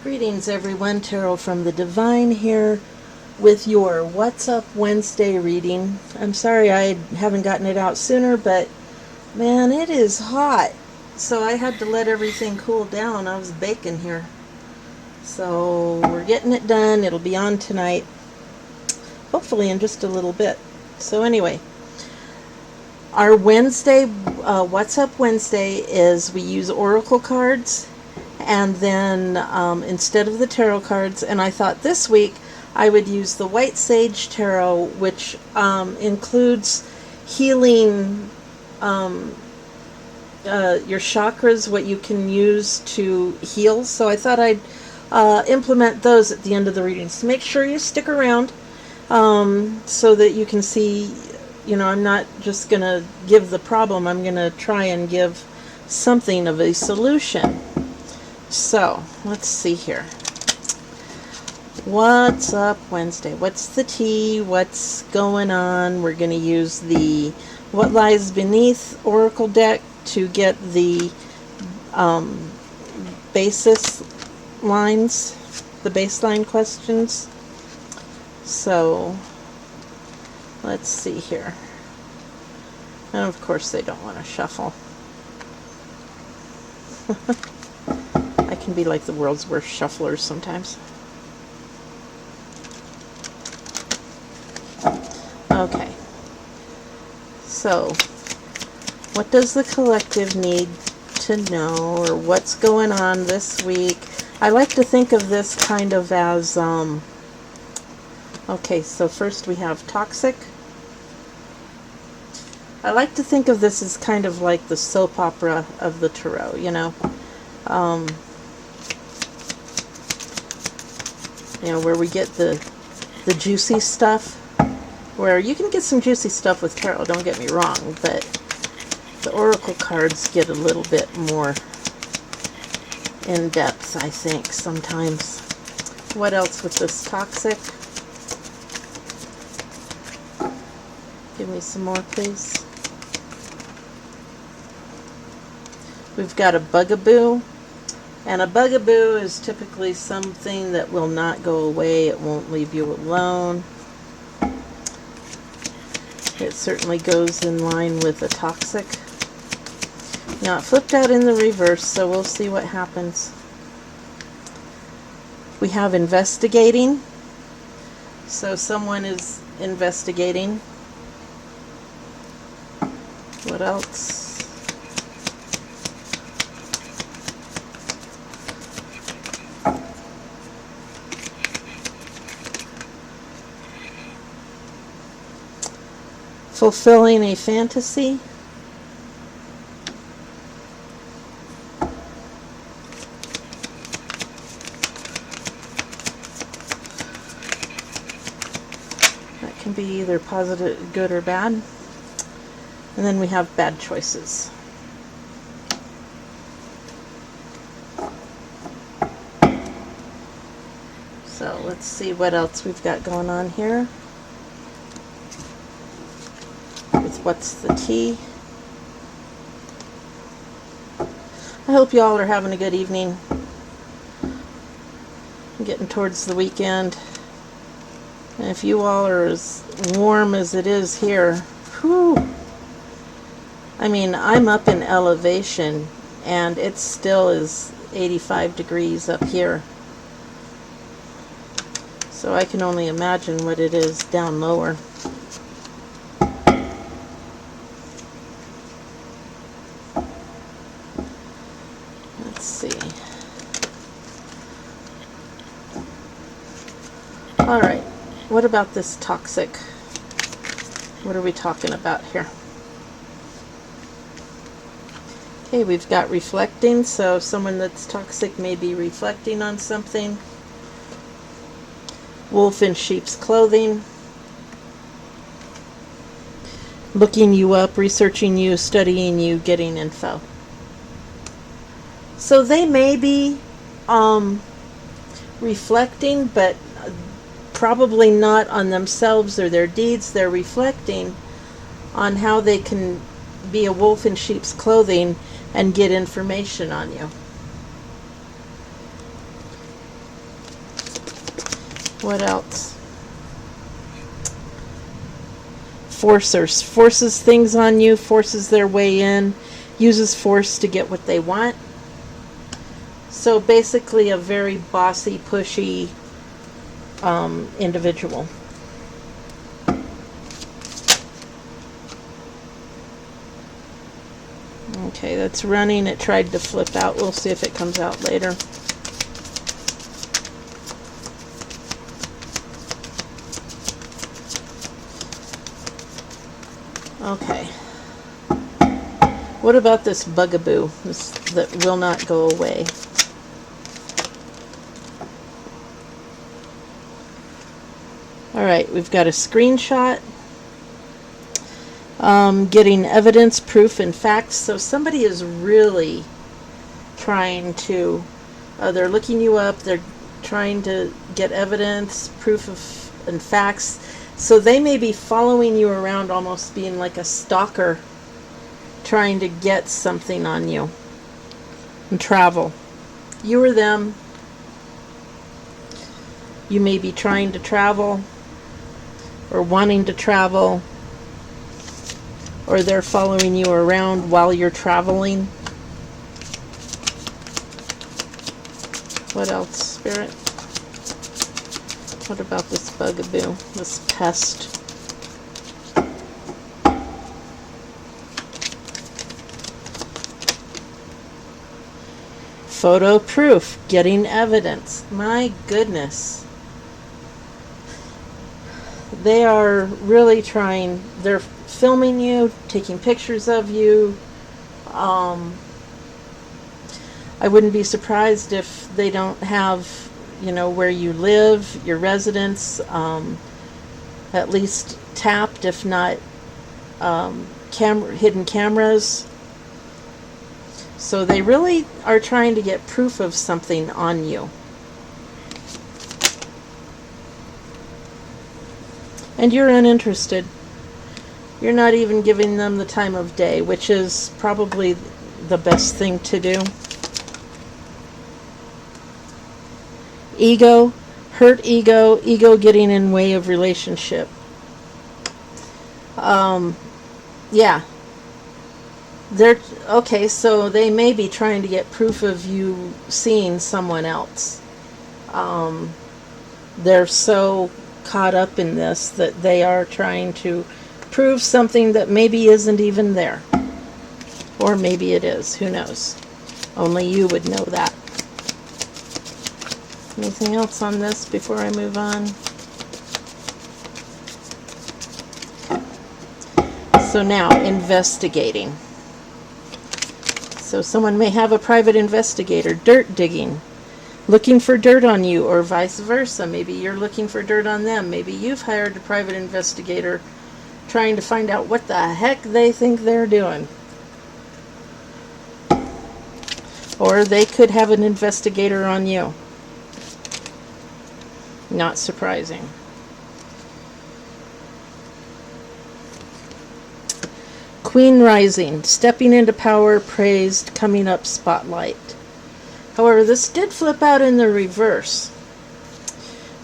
Greetings everyone, Tarot from the Divine here with your What's Up Wednesday reading. I'm sorry I haven't gotten it out sooner, but man, it is hot. So I had to let everything cool down. I was baking here. So we're getting it done. It'll be on tonight, hopefully in just a little bit. So anyway, our Wednesday, What's Up Wednesday is we use oracle cards. And then instead of the tarot cards, and I thought this week I would use the White Sage Tarot, which includes healing your chakras, what you can use to heal. So I thought I'd implement those at the end of the reading. So make sure you stick around so that you can see, you know, I'm not just going to give the problem, I'm going to try and give something of a solution. So, let's see here. What's up Wednesday? What's the tea? What's going on? We're going to use the What Lies Beneath Oracle deck to get the basis lines, the baseline questions. So, let's see here. And of course they don't want to shuffle. I can be like the world's worst shufflers sometimes. Okay. So, what does the collective need to know, or what's going on this week? I like to think of this kind of as, okay, so first we have toxic. I like to think of this as kind of like the soap opera of the tarot, you know. You know, where we get the juicy stuff, where you can get some juicy stuff with tarot, don't get me wrong, but the oracle cards get a little bit more in depth, I think, sometimes. What else with this toxic? Give me some more, please. We've got a bugaboo. And a bugaboo is typically something that will not go away. It won't leave you alone. It certainly goes in line with a toxic. Now it flipped out in the reverse, so we'll see what happens. We have investigating. So someone is investigating. What else? Fulfilling a fantasy. That can be either positive, good, or bad. And then we have bad choices. So let's see what else we've got going on here. What's the tea? I hope y'all are having a good evening. I'm getting towards the weekend. And if you all are as warm as it is here, whew. I mean, I'm up in elevation and it still is 85 degrees up here. So I can only imagine what it is down lower. Alright, what about this toxic? What are we talking about here? Okay, we've got reflecting, so someone that's toxic may be reflecting on something. Wolf in sheep's clothing. Looking you up, researching you, studying you, getting info. So they may be reflecting, but probably not on themselves or their deeds. They're reflecting on how they can be a wolf in sheep's clothing and get information on you. What else? Forcers. Forces things on you, forces their way in, uses force to get what they want. So basically a very bossy, pushy individual. Okay, that's running. It tried to flip out. We'll see if it comes out later. Okay. What about this bugaboo that will not go away? Alright, we've got a screenshot. Getting evidence, proof, and facts. So somebody is really trying to, they're looking you up, they're trying to get evidence, proof of, and facts. So they may be following you around, almost being like a stalker, trying to get something on you. And travel. You or them. You may be trying to travel, or wanting to travel, or they're following you around while you're traveling. What else, Spirit? What about this bugaboo, this pest? Photo proof, getting evidence. My goodness. They are really trying, they're filming you, taking pictures of you. I wouldn't be surprised if they don't have, you know, where you live, your residence, at least tapped, if not hidden cameras. So they really are trying to get proof of something on you. And you're uninterested. You're not even giving them the time of day, which is probably the best thing to do. Ego, hurt ego, ego getting in way of relationship. Yeah. They're okay, so they may be trying to get proof of you seeing someone else. They're so caught up in this that they are trying to prove something that maybe isn't even there. Or maybe it is, who knows? Only you would know that. Anything else on this before I move on? So now, investigating. So someone may have a private investigator, dirt digging, looking for dirt on you, or vice versa. Maybe you're looking for dirt on them. Maybe you've hired a private investigator trying to find out what the heck they think they're doing. Or they could have an investigator on you. Not surprising. Queen rising, stepping into power, praised, coming up spotlight. However, this did flip out in the reverse,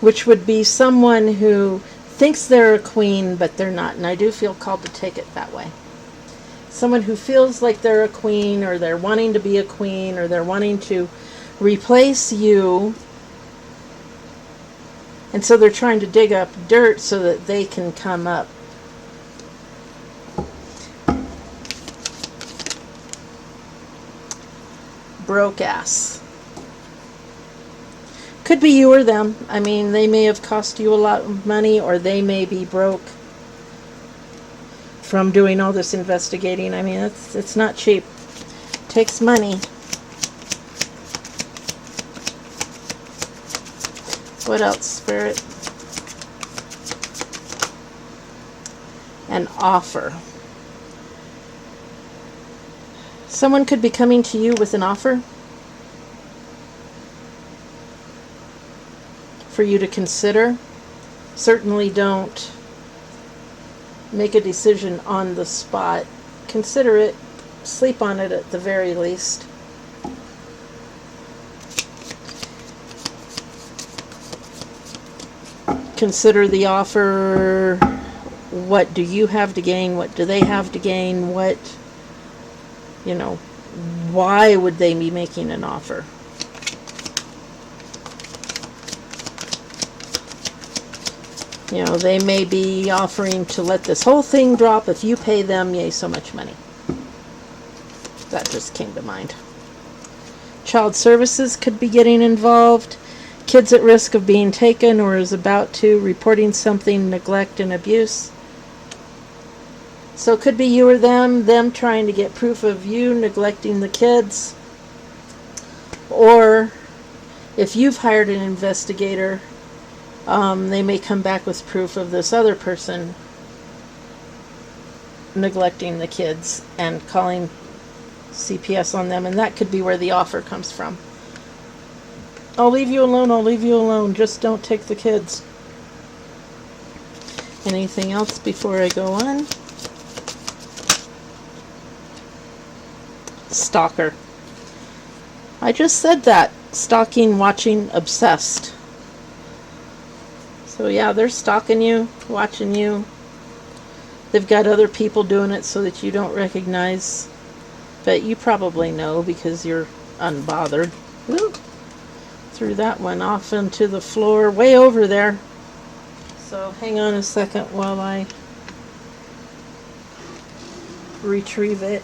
which would be someone who thinks they're a queen, but they're not. And I do feel called to take it that way. Someone who feels like they're a queen, or they're wanting to be a queen, or they're wanting to replace you. And so they're trying to dig up dirt so that they can come up. Broke ass. Could be you or them. I mean, they may have cost you a lot of money, or they may be broke from doing all this investigating. I mean, it's not cheap. It takes money. What else, Spirit? An offer. Someone could be coming to you with an offer for you to consider. Certainly don't make a decision on the spot. Consider it. Sleep on it at the very least. consider the offer. What do you have to gain? What do they have to gain? What, why would they be making an offer? They may be offering to let this whole thing drop if you pay them, yay, so much money. That just came to mind. Child services could be getting involved. Kids at risk of being taken or is about to, reporting something, neglect and abuse. So it could be you or them trying to get proof of you neglecting the kids. Or if you've hired an investigator, they may come back with proof of this other person neglecting the kids and calling CPS on them, and that could be where the offer comes from. I'll leave you alone, just don't take the kids. Anything else before I go on? Stalker. I just said that. Stalking, watching, obsessed. So yeah, they're stalking you, watching you. They've got other people doing it so that you don't recognize. But you probably know because you're unbothered. Woo! Threw that one off into the floor, way over there. So hang on a second while I retrieve it.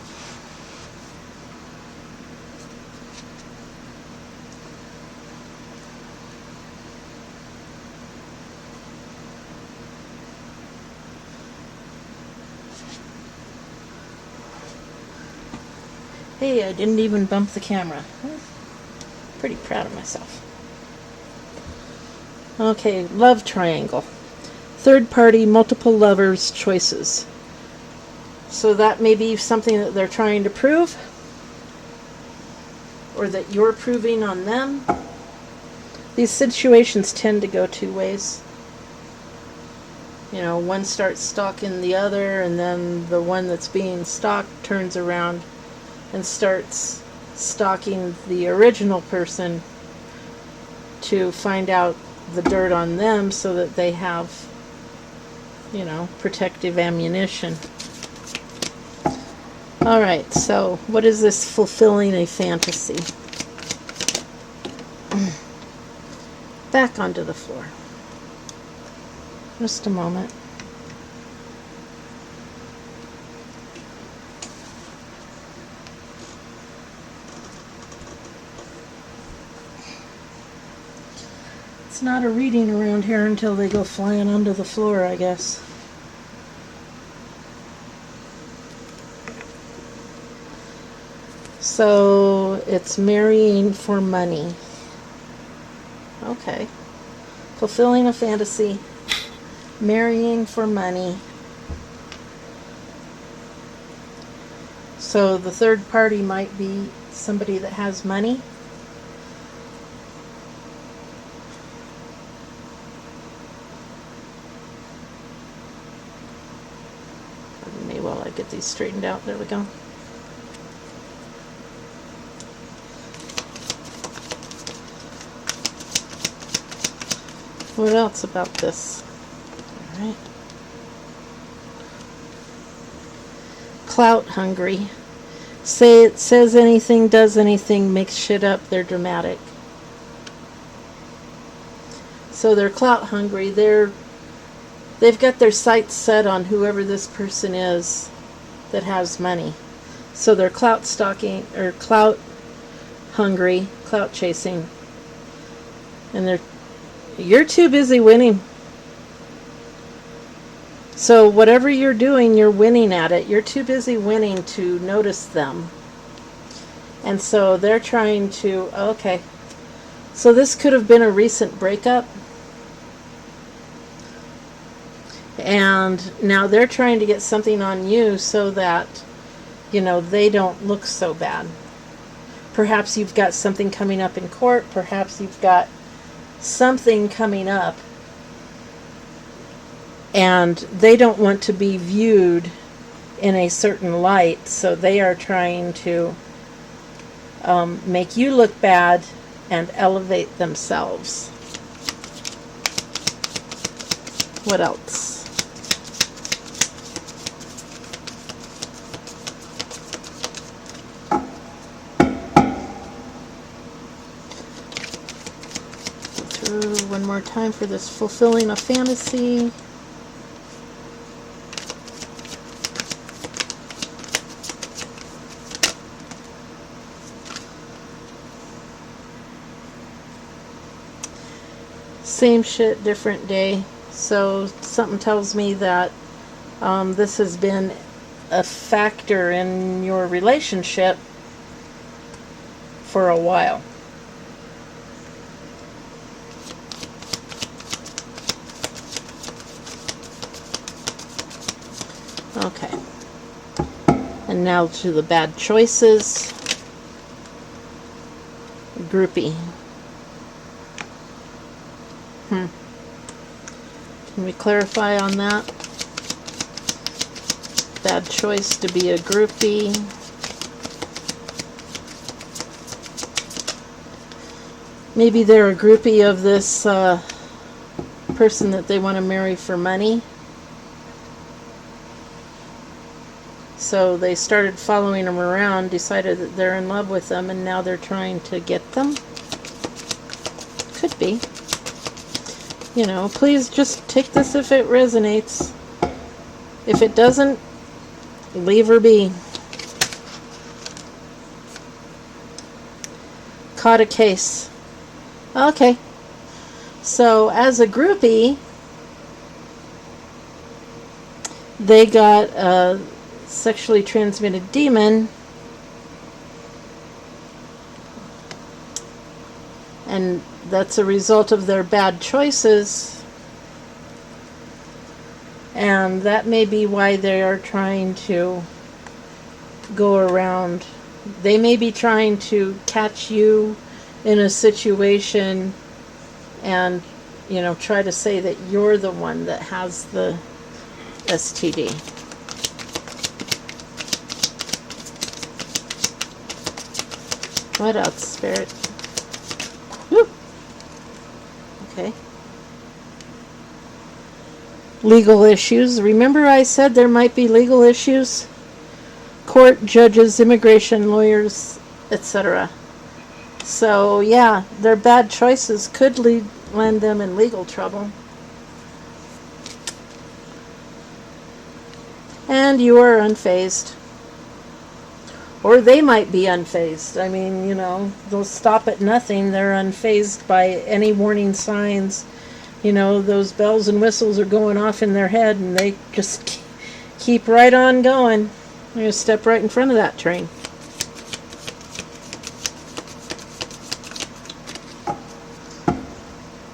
Hey, I didn't even bump the camera. Pretty proud of myself. Okay, love triangle. Third party, multiple lovers, choices. So that may be something that they're trying to prove, or that you're proving on them. These situations tend to go two ways. One starts stalking the other, and then the one that's being stalked turns around and starts stalking the original person to find out the dirt on them so that they have, protective ammunition. Alright, so what is this fulfilling a fantasy? Back onto the floor. Just a moment. It's not a reading around here until they go flying onto the floor, I guess. So it's marrying for money. Okay. Fulfilling a fantasy. Marrying for money. So the third party might be somebody that has money. While I get these straightened out. There we go. What else about this? All right. Clout hungry. Say it, says anything, does anything, makes shit up. They're dramatic. So they're clout hungry. They've got their sights set on whoever this person is that has money. So they're clout stalking, or clout hungry, clout chasing. And you're too busy winning. So whatever you're doing, you're winning at it. You're too busy winning to notice them. And so they're trying to, okay. So this could have been a recent breakup. And now they're trying to get something on you so that, they don't look so bad. Perhaps you've got something coming up in court. Perhaps you've got something coming up. And they don't want to be viewed in a certain light. So they are trying to make you look bad and elevate themselves. What else? Through one more time for this fulfilling a fantasy. Same shit, different day. So something tells me that this has been a factor in your relationship for a while. Okay. And now to the bad choices. Groupie. Can we clarify on that? Bad choice to be a groupie. Maybe they're a groupie of this person that they want to marry for money. So they started following them around, decided that they're in love with them, and now they're trying to get them. Could be. You know, please just take this if it resonates. If it doesn't, leave her be. Caught a case. Okay. So as a groupie, they got a sexually transmitted demon, and that's a result of their bad choices, and that may be why they are trying to go around. They may be trying to catch you in a situation and, you know, try to say that you're the one that has the STD. What else, Spirit? Woo. Okay. Legal issues. Remember I said there might be legal issues? Court, judges, immigration, lawyers, etc. So, yeah, their bad choices could land them in legal trouble. And you are unfazed. Or they might be unfazed. I mean, you know, they'll stop at nothing. They're unfazed by any warning signs. You know, those bells and whistles are going off in their head, and they just keep right on going. They're going to step right in front of that train.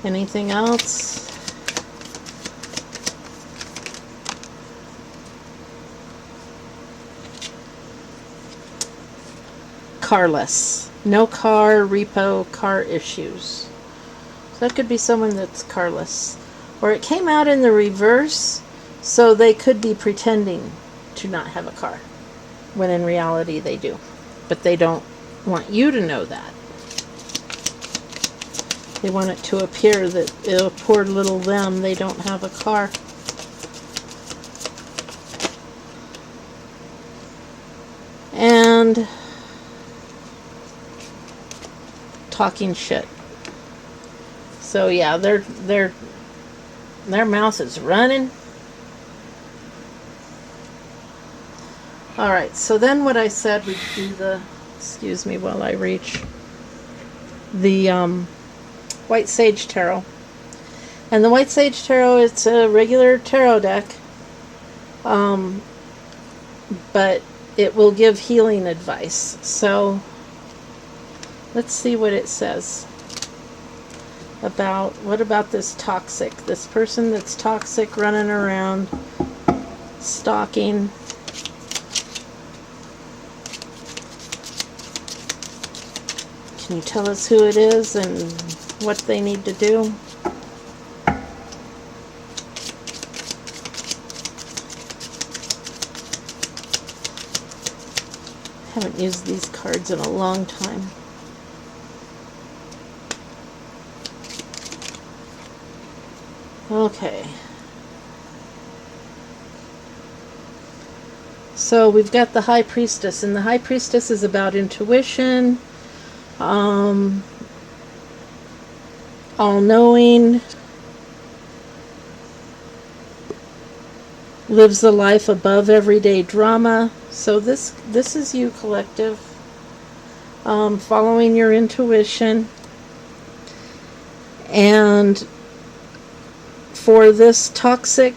Anything else? Carless. No car, repo, car issues. So that could be someone that's carless. Or it came out in the reverse, so they could be pretending to not have a car, when in reality they do. But they don't want you to know that. They want it to appear that, oh, poor little them, they don't have a car. And talking shit. So yeah, their mouth is running. All right, so then what I said, we'd do the, excuse me while I reach, the White Sage Tarot. And the White Sage Tarot, it's a regular tarot deck, but it will give healing advice. So let's see what it says about, what about this toxic, this person that's toxic, running around, stalking. Can you tell us who it is and what they need to do? I haven't used these cards in a long time. Okay. So we've got the High Priestess, and the High Priestess is about intuition, all-knowing, lives a life above everyday drama. So this is you, collective, following your intuition. And for this toxic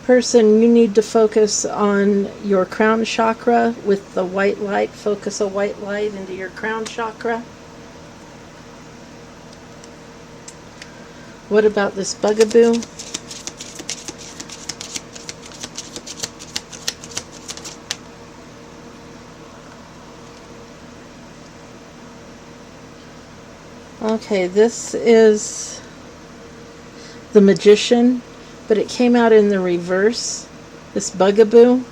person, you need to focus on your crown chakra with the white light. Focus a white light into your crown chakra. What about this bugaboo? Okay, this is the Magician, but it came out in the reverse, this bugaboo.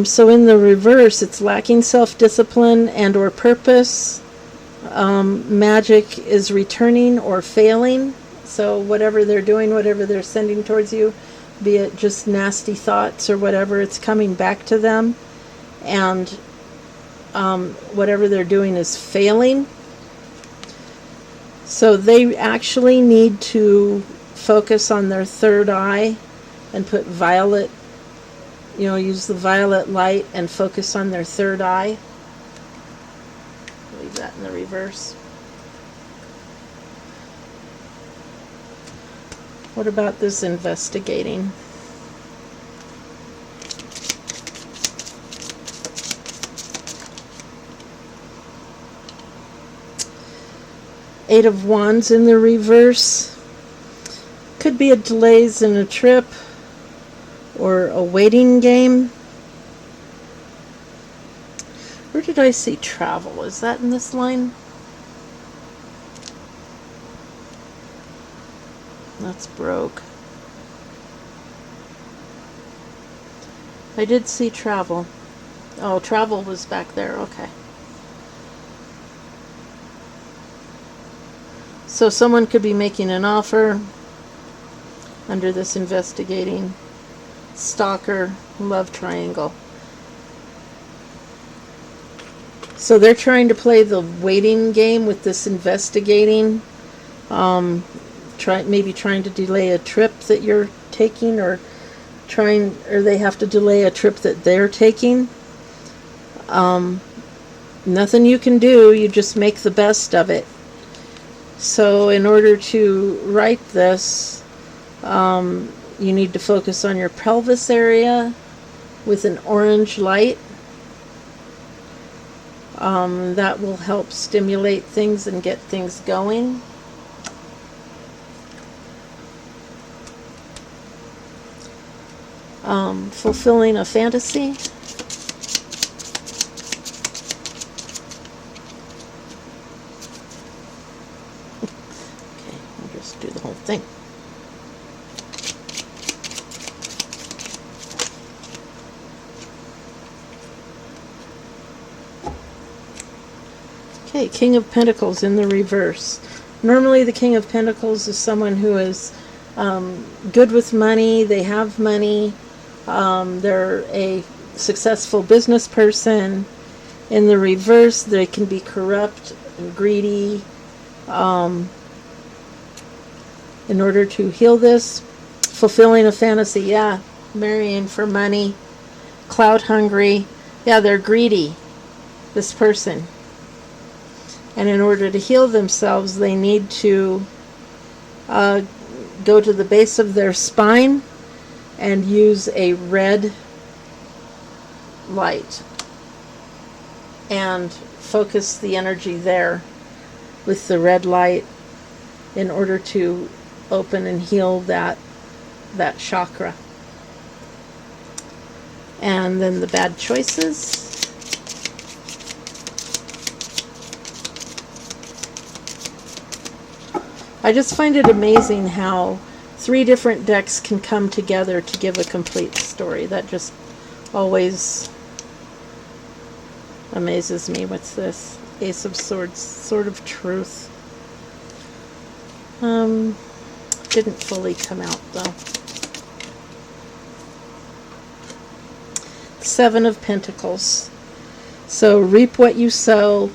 So in the reverse, it's lacking self-discipline and or purpose. Magic is returning or failing. So whatever they're doing, whatever they're sending towards you, be it just nasty thoughts or whatever, it's coming back to them. And whatever they're doing is failing. So they actually need to focus on their third eye and put violet, use the violet light and focus on their third eye. Leave that in the reverse. What about this investigating? Eight of Wands in the reverse. Could be a delays in a trip or a waiting game. Where did I see travel? Is that in this line? That's broke. I did see travel. Oh, travel was back there. Okay. So someone could be making an offer under this investigating, stalker, love triangle. So they're trying to play the waiting game with this investigating, maybe trying to delay a trip that you're taking, or they have to delay a trip that they're taking. Nothing you can do, you just make the best of it. So in order to write this, you need to focus on your pelvis area with an orange light. That will help stimulate things and get things going. Fulfilling a fantasy. Okay, I'll just do the whole thing. Okay, King of Pentacles in the reverse. Normally the King of Pentacles is someone who is good with money, they have money, they're a successful business person. In the reverse, they can be corrupt and greedy. In order to heal this, fulfilling a fantasy, yeah, marrying for money, clout hungry, yeah, they're greedy, this person. And in order to heal themselves, they need to go to the base of their spine and use a red light and focus the energy there with the red light in order to open and heal that chakra. And then the bad choices. I just find it amazing how 3 different decks can come together to give a complete story. That just always amazes me. What's this? Ace of Swords, Sword of Truth. Didn't fully come out though. Seven of Pentacles. So reap what you sow,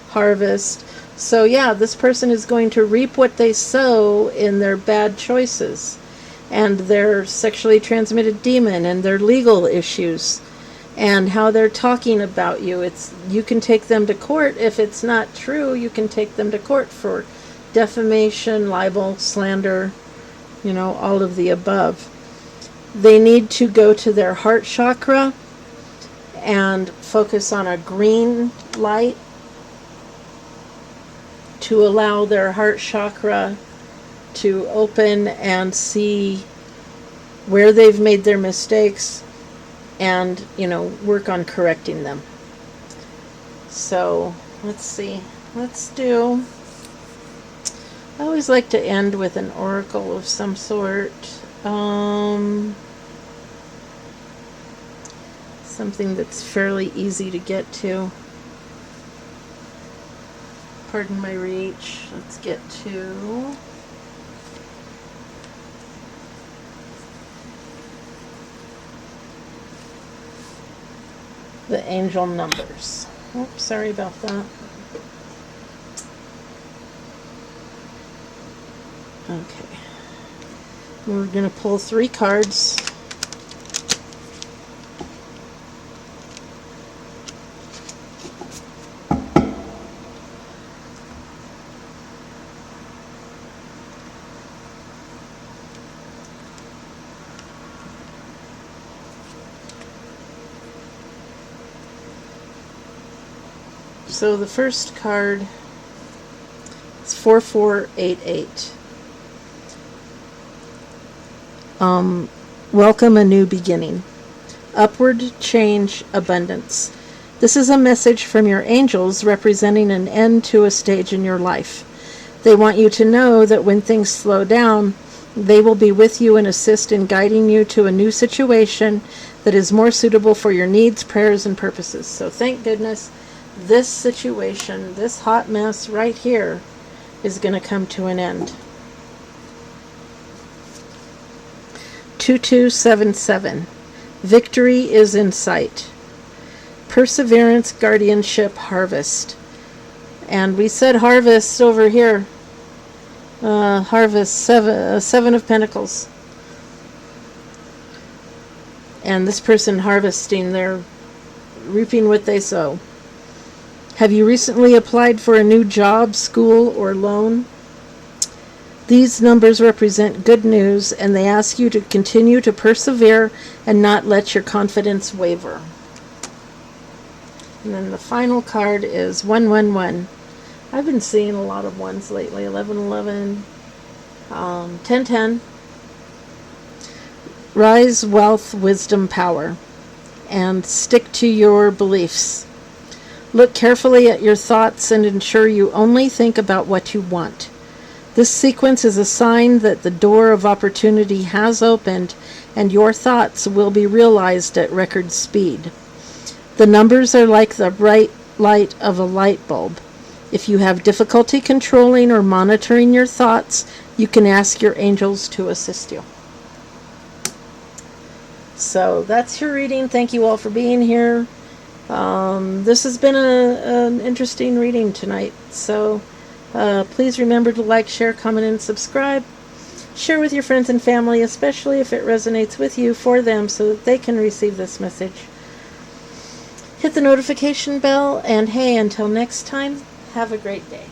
harvest. So yeah, this person is going to reap what they sow in their bad choices and their sexually transmitted demon and their legal issues and how they're talking about you. You can take them to court. If it's not true, you can take them to court for defamation, libel, slander, all of the above. They need to go to their heart chakra and focus on a green light to allow their heart chakra to open and see where they've made their mistakes and, work on correcting them. So, let's see. I always like to end with an oracle of some sort. Something that's fairly easy to get to. Pardon my reach. Let's get to the angel numbers. Oops, sorry about that. Okay. We're going to pull 3 cards. So the first card is 4488. Welcome a new beginning. Upward change, abundance. This is a message from your angels representing an end to a stage in your life. They want you to know that when things slow down, they will be with you and assist in guiding you to a new situation that is more suitable for your needs, prayers, and purposes. So thank goodness this situation, this hot mess right here, is going to come to an end. 2277. Victory is in sight. Perseverance, guardianship, harvest. And we said harvest over here. Harvest, seven of Pentacles. And this person harvesting, they're reaping what they sow. Have you recently applied for a new job, school, or loan? These numbers represent good news, and they ask you to continue to persevere and not let your confidence waver. And then the final card is 111. I've been seeing a lot of ones lately. 1111, 1010. Rise, wealth, wisdom, power. And stick to your beliefs. Look carefully at your thoughts and ensure you only think about what you want. This sequence is a sign that the door of opportunity has opened and your thoughts will be realized at record speed. The numbers are like the bright light of a light bulb. If you have difficulty controlling or monitoring your thoughts, you can ask your angels to assist you. So that's your reading. Thank you all for being here. This has been an interesting reading tonight. So please remember to like, share, comment, and subscribe. Share with your friends and family, especially if it resonates with you, for them, so that they can receive this message. Hit the notification bell, and hey, until next time, have a great day.